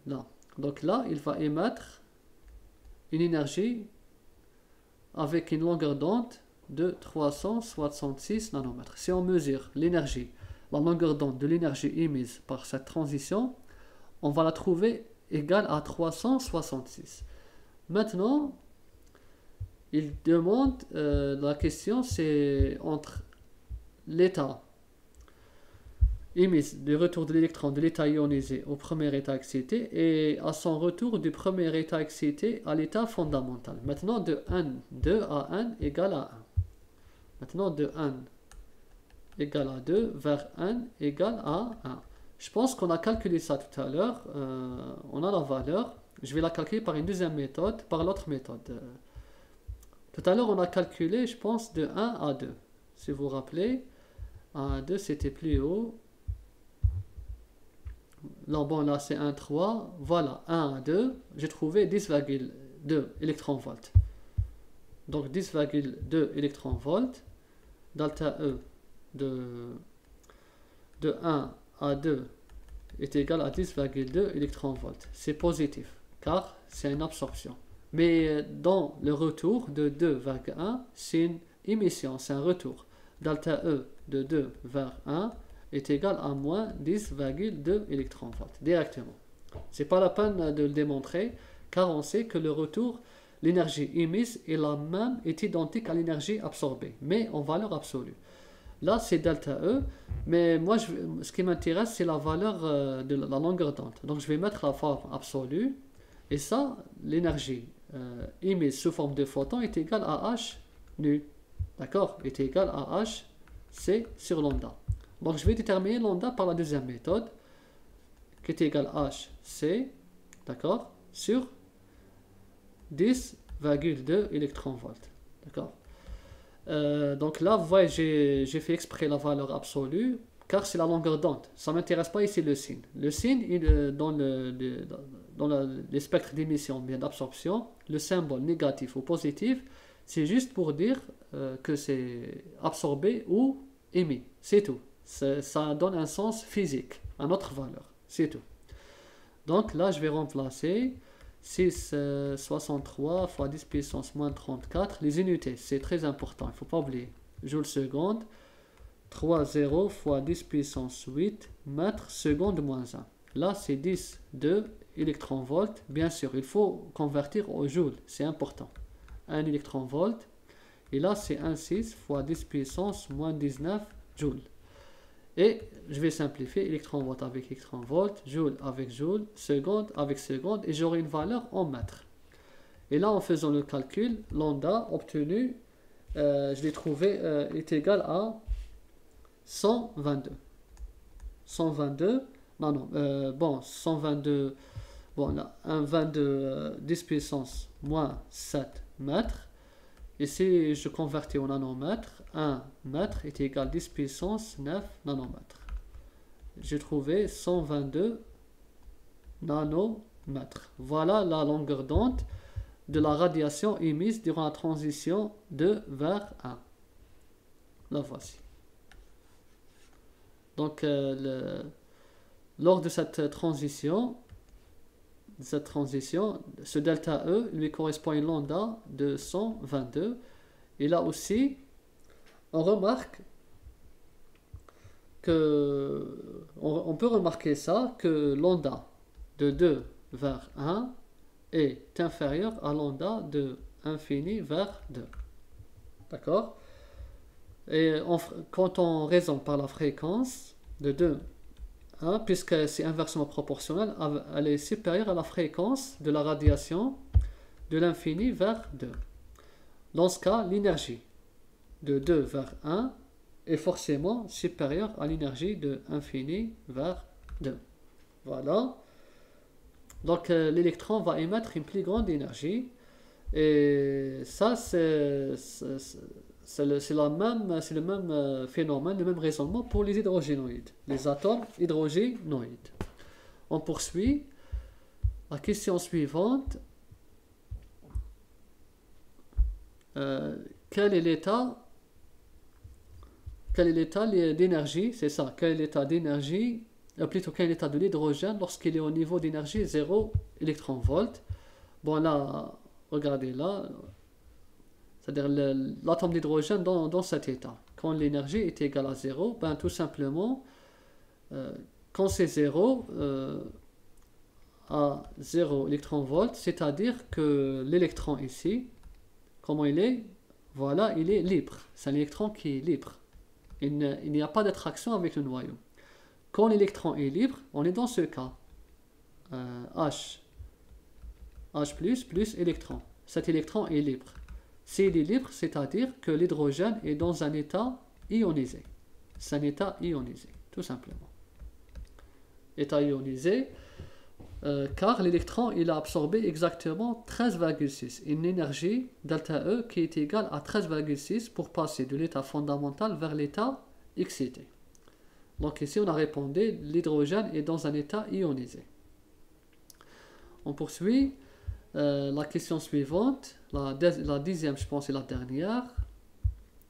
là. Donc là, il va émettre une énergie avec une longueur d'onde de 366 nanomètres. Si on mesure l'énergie, la longueur d'onde de l'énergie émise par cette transition, on va la trouver égale à 366. Maintenant, il demande, la question c'est entre l'état émise du retour de l'électron de l'état ionisé au premier état excité et à son retour du premier état excité à l'état fondamental. Maintenant de 2 à n égale à 1. Maintenant de n égale à 2 vers n égale à 1. Je pense qu'on a calculé ça tout à l'heure. On a la valeur. Je vais la calculer par une deuxième méthode, par l'autre méthode. Tout à l'heure, on a calculé, je pense, de 1 à 2. Si vous vous rappelez, 1 à 2, c'était plus haut. Là, bon, là, c'est 1, 3. Voilà, 1 à 2, j'ai trouvé 10,2 électronvolts. Donc, 10,2 électronvolts. Delta E de 1 à 2 est égal à 10,2 électronvolts. C'est positif, car c'est une absorption. Mais dans le retour de 2 vers 1, c'est une émission, c'est un retour. Delta E de 2 vers 1 est égal à moins 10,2 électronvolts, directement. C'est pas la peine de le démontrer, car on sait que le retour, l'énergie émise est identique à l'énergie absorbée, mais en valeur absolue. Là, c'est delta E, mais moi, ce qui m'intéresse, c'est la valeur de la longueur d'onde. Donc, je vais mettre la forme absolue, et ça, l'énergie émise sous forme de photon est égale à H nu. D'accord? Est égale à H C sur lambda. Donc, je vais déterminer lambda par la deuxième méthode, qui est égale à H C, d'accord, sur 10,2 électronvolts. D'accord? Donc là, vous voyez, j'ai fait exprès la valeur absolue, car c'est la longueur d'onde. Ça ne m'intéresse pas ici le signe. Le signe, dans les spectres d'émission, bien d'absorption, le symbole négatif ou positif, c'est juste pour dire que c'est absorbé ou émis. C'est tout. Ça donne un sens physique à notre valeur. C'est tout. Donc là, je vais remplacer 6,63 fois 10 puissance moins 34. Les unités, c'est très important, il ne faut pas oublier. Joule seconde, 3,0 fois 10 puissance 8 mètres seconde moins 1. Là, c'est 10,2 électronvolts. Bien sûr, il faut convertir au joule, c'est important. 1 électronvolt. Et là, c'est 1,6 fois 10 puissance moins 19 joules. Et je vais simplifier électronvolt avec électronvolt, joule avec joule, seconde avec seconde, et j'aurai une valeur en mètres. Et là, en faisant le calcul, lambda obtenu, je l'ai trouvé, est égal à 122. 122, bon, 122, bon, là, 1,22 10 puissance moins 7 mètres. Et si je convertis en nanomètres, 1 mètre est égal à 10 puissance 9 nanomètres. J'ai trouvé 122 nanomètres. Voilà la longueur d'onde de la radiation émise durant la transition de vers 1. La voici. Donc, lors de cette transition, ce delta E lui correspond à une lambda de 122. Et là aussi, on remarque que on peut remarquer ça, que lambda de 2 vers 1 est inférieur à lambda de infini vers 2. D'accord? Et quand on raisonne par la fréquence de 2, puisque c'est inversement proportionnel, elle est supérieure à la fréquence de la radiation de l'infini vers 2. Dans ce cas, l'énergie de 2 vers 1 est forcément supérieure à l'énergie de infini vers 2. Voilà. Donc l'électron va émettre une plus grande énergie. Et ça, c'est le même phénomène, le même raisonnement pour les hydrogénoïdes, les atomes hydrogénoïdes. On poursuit. La question suivante. Quel est l'état d'énergie? C'est ça. Quel est l'état d'énergie plutôt qu'un état de l'hydrogène lorsqu'il est au niveau d'énergie 0 électron-volt. Bon là, regardez là, c'est-à-dire l'atome d'hydrogène dans cet état. Quand l'énergie est égale à 0, ben tout simplement, quand c'est 0, à 0 électron-volt, c'est-à-dire que l'électron ici, comment il est? Voilà, il est libre. C'est un électron qui est libre. Il n'y a pas d'attraction avec le noyau. Quand l'électron est libre, on est dans ce cas. H plus électron. Cet électron est libre. S'il est libre, c'est-à-dire que l'hydrogène est dans un état ionisé. C'est un état ionisé, tout simplement. État ionisé, car l'électron il a absorbé exactement 13,6, une énergie delta E qui est égale à 13,6 pour passer de l'état fondamental vers l'état excité. Donc ici on a répondu, l'hydrogène est dans un état ionisé. On poursuit la question suivante, la dixième je pense et la dernière.